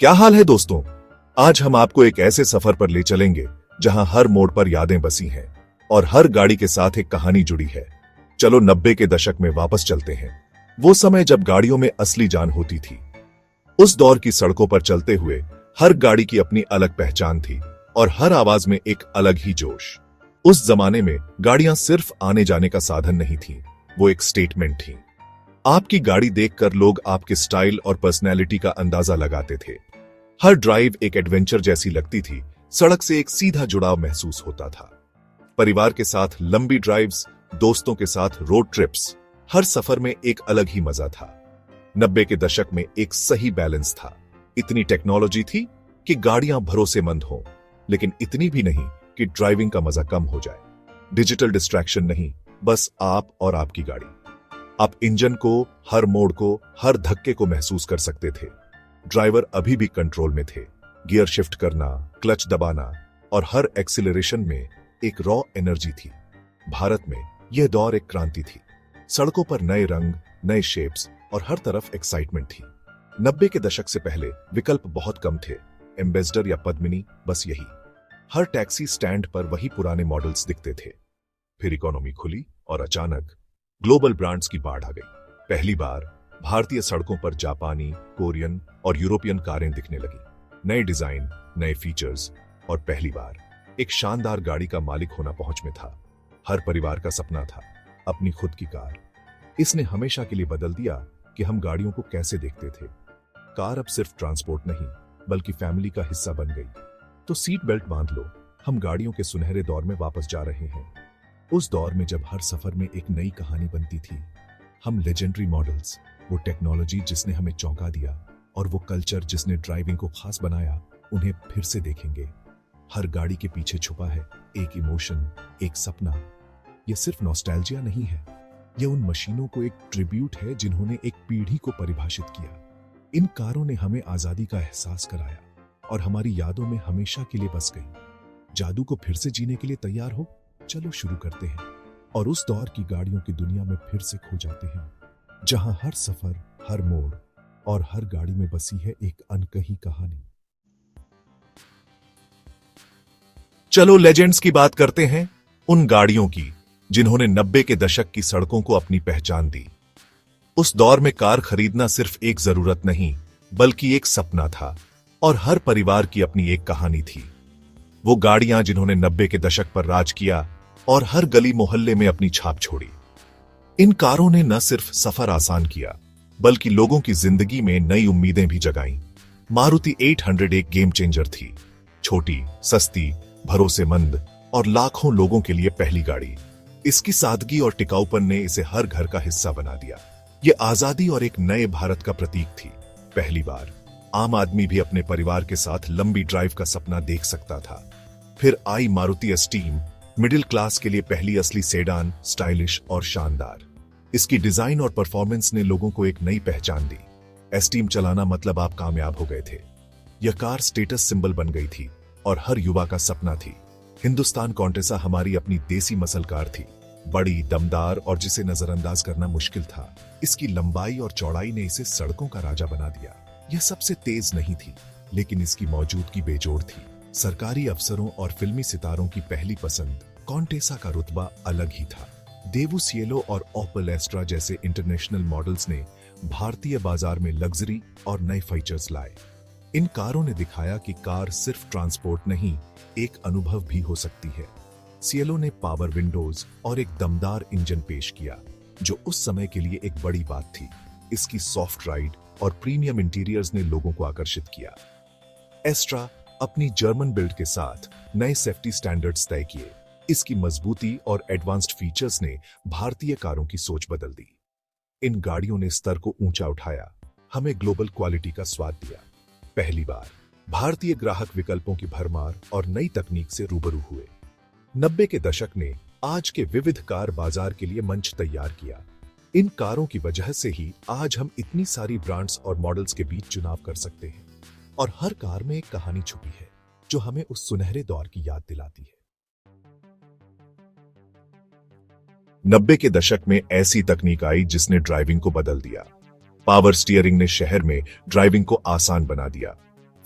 क्या हाल है दोस्तों। आज हम आपको एक ऐसे सफर पर ले चलेंगे जहां हर मोड़ पर यादें बसी हैं और हर गाड़ी के साथ एक कहानी जुड़ी है। चलो 90 के दशक में वापस चलते हैं, वो समय जब गाड़ियों में असली जान होती थी। उस दौर की सड़कों पर चलते हुए हर गाड़ी की अपनी अलग पहचान थी और हर आवाज में एक अलग ही जोश। उस जमाने में गाड़ियां सिर्फ आने जाने का साधन नहीं थी, वो एक स्टेटमेंट थी। आपकी गाड़ी देखकर लोग आपके स्टाइल और पर्सनैलिटी का अंदाजा लगाते थे। हर ड्राइव एक एडवेंचर जैसी लगती थी, सड़क से एक सीधा जुड़ाव महसूस होता था। परिवार के साथ लंबी ड्राइव्स, दोस्तों के साथ रोड ट्रिप्स, हर सफर में एक अलग ही मजा था। 90 के दशक में एक सही बैलेंस था। इतनी टेक्नोलॉजी थी कि गाड़ियां भरोसेमंद हों, लेकिन इतनी भी नहीं कि ड्राइविंग का मजा कम हो जाए। डिजिटल डिस्ट्रैक्शन नहीं, बस आप और आपकी गाड़ी। आप इंजन को, हर मोड़ को, हर धक्के को महसूस कर सकते थे। ड्राइवर अभी भी कंट्रोल में थे। गियर शिफ्ट करना, क्लच दबाना और हर एक्सीलरेशन में एक रॉ एनर्जी थी। भारत में यह दौर एक क्रांति थी। सड़कों पर नए रंग, नए शेप्स और हर तरफ एक्साइटमेंट थी। 90 के दशक से पहले विकल्प बहुत कम थे। एम्बेसडर या पद्मिनी, बस यही। हर टैक्सी स्टैंड पर वही पुराने मॉडल्स दिखते थे। फिर इकोनॉमी खुली और अचानक ग्लोबल ब्रांड्स की बाढ़ आ गई। पहली बार भारतीय सड़कों पर जापानी, कोरियन और यूरोपियन कारें दिखने लगी। नए डिजाइन, नए फीचर्स और पहली बार एक शानदार गाड़ी का मालिक होना पहुंच में था। हर परिवार का सपना था अपनी खुद की कार। इसने हमेशा के लिए बदल दिया कि हम गाड़ियों को कैसे देखते थे। कार अब सिर्फ ट्रांसपोर्ट नहीं, बल्कि फैमिली का हिस्सा बन गई। तो सीट बेल्ट बांध लो, हम गाड़ियों के सुनहरे दौर में वापस जा रहे हैं। उस दौर में जब हर सफर में एक नई कहानी बनती थी। हम लेजेंडरी मॉडल्स, वो टेक्नोलॉजी जिसने हमें चौंका दिया और वो कल्चर जिसने ड्राइविंग को खास बनाया, उन्हें फिर से देखेंगे। हर गाड़ी के पीछे छुपा है एक इमोशन, एक सपना। ये सिर्फ नॉस्टैल्जिया नहीं है, ये उन मशीनों को एक ट्रिब्यूट है जिन्होंने एक पीढ़ी को परिभाषित किया। इन कारों ने हमें आजादी का एहसास कराया और हमारी यादों में हमेशा के लिए बस गई। जादू को फिर से जीने के लिए तैयार हो? चलो शुरू करते हैं और उस दौर की गाड़ियों की दुनिया में फिर से खो जाते हैं, जहां हर सफर, हर मोड़ और हर गाड़ी में बसी है एक अनकही कहानी। चलो लेजेंड्स की बात करते हैं, उन गाड़ियों की जिन्होंने 90 के दशक की सड़कों को अपनी पहचान दी। उस दौर में कार खरीदना सिर्फ एक जरूरत नहीं, बल्कि एक सपना था और हर परिवार की अपनी एक कहानी थी। वो गाड़ियां जिन्होंने 90 के दशक पर राज किया और हर गली मोहल्ले में अपनी छाप छोड़ी। इन कारों ने न सिर्फ सफर आसान किया, बल्कि लोगों की जिंदगी में नई उम्मीदें भी जगाईं। मारुति 800 एक गेम चेंजर थी। छोटी, सस्ती, भरोसेमंद और लाखों लोगों के लिए पहली गाड़ी। इसकी सादगी और टिकाऊपन ने इसे हर घर का हिस्सा बना दिया। ये आजादी और एक नए भारत का प्रतीक थी। पहली बार आम आदमी भी अपने परिवार के साथ लंबी ड्राइव का सपना देख सकता था। फिर आई मारुति एस्टीम, मिडिल क्लास के लिए पहली असली सेडान, स्टाइलिश और शानदार। इसकी डिजाइन और परफॉर्मेंस ने लोगों को एक नई पहचान दी। एस्टीम चलाना मतलब आप कामयाब हो गए थे। यह कार स्टेटस सिंबल बन गई थी और हर युवा का सपना थी। हिंदुस्तान कॉन्टेसा हमारी अपनी देसी मसल कार थी, बड़ी, दमदार और जिसे नजरअंदाज करना मुश्किल था। इसकी लंबाई और चौड़ाई ने इसे सड़कों का राजा बना दिया। यह सबसे तेज नहीं थी, लेकिन इसकी मौजूदगी बेजोड़ थी। सरकारी अफसरों और फिल्मी सितारों की पहली पसंद। कॉन्टेसा का रुतबा अलग ही था। देवू सिएलो और ओपेल एस्ट्रा जैसे इंटरनेशनल मॉडल्स ने भारतीय बाजार में लग्जरी और नए फीचर्स लाए। इन कारों ने दिखाया कि कार सिर्फ ट्रांसपोर्ट नहीं, एक अनुभव भी हो सकती है। सिएलो ने पावर विंडोज और एक दमदार इंजन पेश किया, जो उस समय के लिए एक बड़ी बात थी। इसकी सॉफ्ट राइड और प्रीमियम इंटीरियर्स ने लोगों को आकर्षित किया। एस्ट्रा अपनी जर्मन बिल्ड के साथ नए सेफ्टी स्टैंडर्ड्स तय किए। इसकी मजबूती और एडवांस्ड फीचर्स ने भारतीय कारों की सोच बदल दी। इन गाड़ियों ने स्तर को ऊंचा उठाया, हमें ग्लोबल क्वालिटी का स्वाद दिया। पहली बार भारतीय ग्राहक विकल्पों की भरमार और नई तकनीक से रूबरू हुए। 90 के दशक ने आज के विविध कार बाजार के लिए मंच तैयार किया। इन कारों की वजह से ही आज हम इतनी सारी ब्रांड्स और मॉडल्स के बीच चुनाव कर सकते हैं और हर कार में एक कहानी छुपी है जो हमें उस सुनहरे दौर की याद दिलाती है। 90 के दशक में ऐसी तकनीक आई जिसने ड्राइविंग को बदल दिया। पावर स्टीयरिंग ने शहर में ड्राइविंग को आसान बना दिया।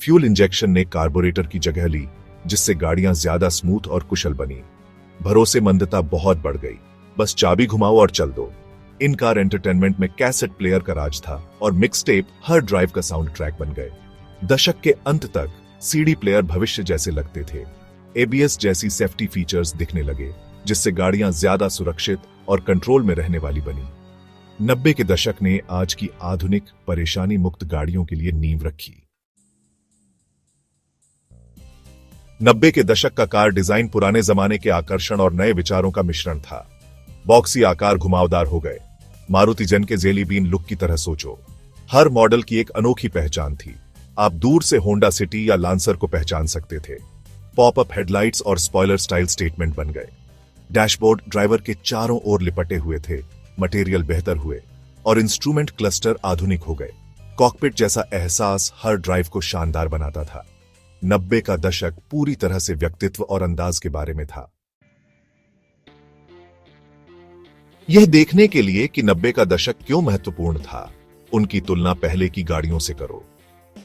फ्यूल इंजेक्शन ने कार्बोरेटर की जगह ली, जिससे गाड़ियां ज्यादा स्मूथ और कुशल बनी। भरोसेमंदता बहुत बढ़ गई, बस चाबी घुमाओ और चल दो। इन कार एंटरटेनमेंट में कैसेट प्लेयर का राज था और मिक्स टेप हर ड्राइव का साउंड ट्रैक बन गए। दशक के अंत तक सीडी प्लेयर भविष्य जैसे लगते थे। एबीएस जैसी सेफ्टी फीचर्स दिखने लगे, जिससे गाड़ियां ज्यादा सुरक्षित और कंट्रोल में रहने वाली बनी। 90 के दशक ने आज की आधुनिक परेशानी मुक्त गाड़ियों के लिए नींव रखी। 90 के दशक का कार डिजाइन पुराने जमाने के आकर्षण और नए विचारों का मिश्रण था। बॉक्सी आकार घुमावदार हो गए, मारुति जेन के जेली बीन लुक की तरह सोचो। हर मॉडल की एक अनोखी पहचान थी। आप दूर से होंडा सिटी या लांसर को पहचान सकते थे। पॉपअप हेडलाइट्स और स्पॉइलर स्टाइल स्टेटमेंट बन गए। डैशबोर्ड ड्राइवर के चारों ओर लिपटे हुए थे, मटेरियल बेहतर हुए और इंस्ट्रूमेंट क्लस्टर आधुनिक हो गए। कॉकपिट जैसा एहसास हर ड्राइव को शानदार बनाता था। 90 का दशक पूरी तरह से व्यक्तित्व और अंदाज के बारे में था। यह देखने के लिए कि 90 का दशक क्यों महत्वपूर्ण था, उनकी तुलना पहले की गाड़ियों से करो।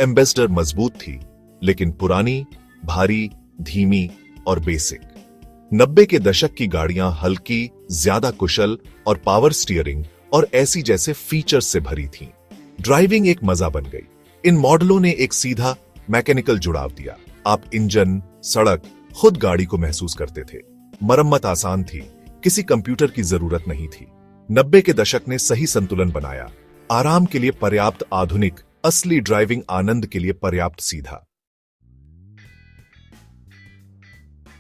एम्बेसडर मजबूत थी, लेकिन पुरानी, भारी, धीमी और बेसिक। 90 के दशक की गाड़ियां हल्की, ज्यादा कुशल और पावर स्टीयरिंग और ऐसी जैसे फीचर्स से भरी थीं। ड्राइविंग एक मजा बन गई। इन मॉडलों ने एक सीधा मैकेनिकल जुड़ाव दिया। आप इंजन, सड़क, खुद गाड़ी को महसूस करते थे। मरम्मत आसान थी, किसी कंप्यूटर की जरूरत नहीं थी। 90 के दशक ने सही संतुलन बनाया। आराम के लिए पर्याप्त आधुनिक, असली ड्राइविंग आनंद के लिए पर्याप्त सीधा।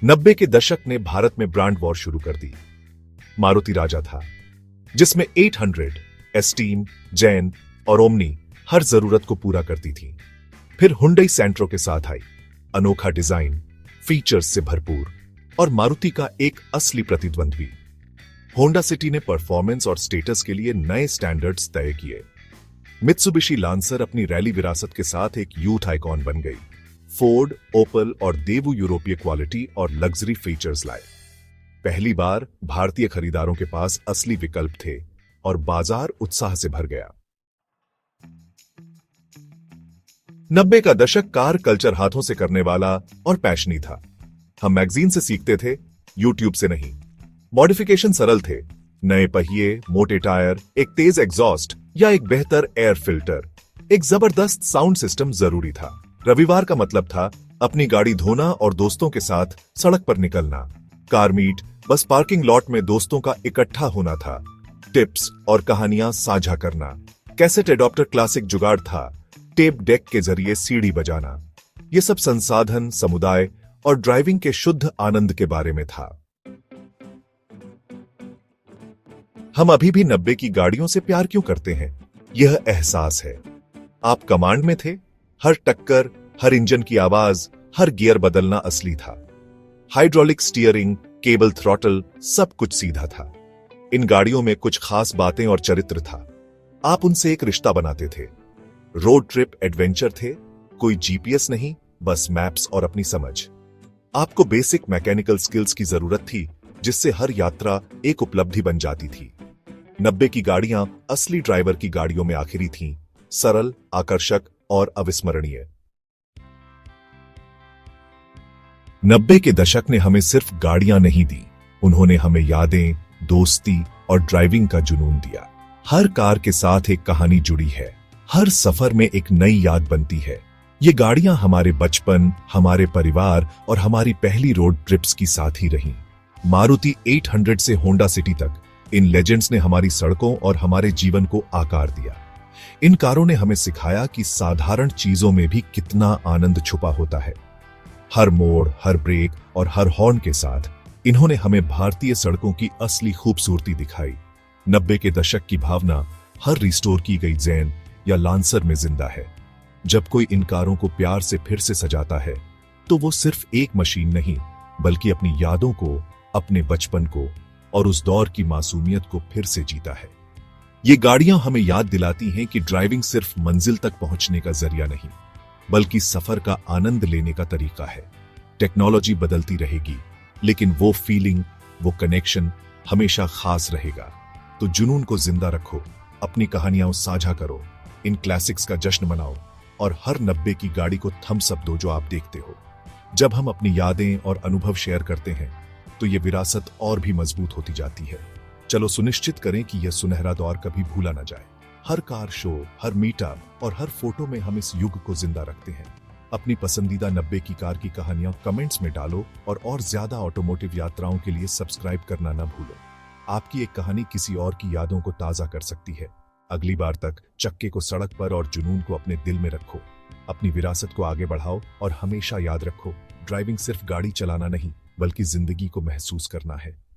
90 के दशक ने भारत में ब्रांड वॉर शुरू कर दी। मारुति राजा था, जिसमें 800, एस्टीम, जैन और ओमनी हर जरूरत को पूरा करती थी। फिर हुंडई सेंट्रो के साथ आई, अनोखा डिजाइन, फीचर्स से भरपूर और मारुति का एक असली प्रतिद्वंद्वी। होंडा सिटी ने परफॉर्मेंस और स्टेटस के लिए नए स्टैंडर्ड्स तय किए। मित्सुबिशी लांसर अपनी रैली विरासत के साथ एक यूथ आइकॉन बन गई। फोर्ड, ओपल और देवू यूरोपीय क्वालिटी और लग्जरी फीचर्स लाए। पहली बार भारतीय खरीदारों के पास असली विकल्प थे और बाजार उत्साह से भर गया। 90 का दशक कार कल्चर हाथों से करने वाला और पैशनी था। हम मैगजीन से सीखते थे, यूट्यूब से नहीं। मॉडिफिकेशन सरल थे, नए पहिए, मोटे टायर, एक तेज एग्जॉस्ट या एक बेहतर एयर फिल्टर। एक जबरदस्त साउंड सिस्टम जरूरी था। रविवार का मतलब था अपनी गाड़ी धोना और दोस्तों के साथ सड़क पर निकलना। कार मीट बस पार्किंग लॉट में दोस्तों का इकट्ठा होना था। टिप्स और कहानियां साझा करना। कैसेट एडॉप्टर क्लासिक जुगाड़ था। टेप डेक के जरिए सीडी बजाना। यह सब संसाधन, समुदाय और ड्राइविंग के शुद्ध आनंद के बारे में था। हम अभी भी 90 की गाड़ियों से प्यार क्यों करते हैं? यह एहसास है। आप कमांड में थे। हर टक्कर, हर इंजन की आवाज, हर गियर बदलना असली था। हाइड्रोलिक स्टीयरिंग, केबल थ्रॉटल, सब कुछ सीधा था। इन गाड़ियों में कुछ खास बातें और चरित्र था। आप उनसे एक रिश्ता बनाते थे। रोड ट्रिप एडवेंचर थे, कोई जीपीएस नहीं, बस मैप्स और अपनी समझ। आपको बेसिक मैकेनिकल स्किल्स की जरूरत थी, जिससे हर यात्रा एक उपलब्धि बन जाती थी। 90 की गाड़ियां असली ड्राइवर की गाड़ियों में आखिरी थीं, सरल, आकर्षक और अविस्मरणीय। 90 के दशक ने हमें सिर्फ गाड़ियां नहीं दी, उन्होंने हमें यादें, दोस्ती और ड्राइविंग का जुनून दिया। हर कार के साथ एक कहानी जुड़ी है। हर सफर में एक नई याद बनती है। ये गाड़ियां हमारे बचपन, हमारे परिवार और हमारी पहली रोड ट्रिप्स की साथी रहीं। मारुति 800 से होंडा सिटी तक, इन लेजेंड्स ने हमारी सड़कों और हमारे जीवन को आकार दिया। इन कारों ने हमें सिखाया कि साधारण चीजों में भी कितना आनंद छुपा होता है। हर मोड़, हर ब्रेक और हर हॉर्न के साथ इन्होंने हमें भारतीय सड़कों की असली खूबसूरती दिखाई। 90 के दशक की भावना हर रिस्टोर की गई जैन या लांसर में जिंदा है। जब कोई इन कारों को प्यार से फिर से सजाता है, तो वो सिर्फ एक मशीन नहीं, बल्कि अपनी यादों को, अपने बचपन को और उस दौर की मासूमियत को फिर से जीता है। ये गाड़ियां हमें याद दिलाती हैं कि ड्राइविंग सिर्फ मंजिल तक पहुंचने का जरिया नहीं, बल्कि सफर का आनंद लेने का तरीका है। टेक्नोलॉजी बदलती रहेगी, लेकिन वो फीलिंग, वो कनेक्शन हमेशा खास रहेगा। तो जुनून को जिंदा रखो, अपनी कहानियां साझा करो, इन क्लासिक्स का जश्न मनाओ और हर 90 की गाड़ी को थम्स अप दो जो आप देखते हो। जब हम अपनी यादें और अनुभव शेयर करते हैं तो ये विरासत और भी मजबूत होती जाती है। चलो सुनिश्चित करें कि यह सुनहरा दौर कभी भूला न जाए। हर कार शो, हर मीटअप और हर फोटो में हम इस युग को जिंदा रखते हैं। अपनी पसंदीदा 90 की कार की कहानियां कमेंट्स में डालो और ज्यादा ऑटोमोटिव यात्राओं के लिए सब्सक्राइब करना न भूलो। आपकी एक कहानी किसी और की यादों को ताजा कर सकती है। अगली बार तक चक्के को सड़क पर और जुनून को अपने दिल में रखो। अपनी विरासत को आगे बढ़ाओ और हमेशा याद रखो, ड्राइविंग सिर्फ गाड़ी चलाना नहीं बल्कि जिंदगी को महसूस करना है।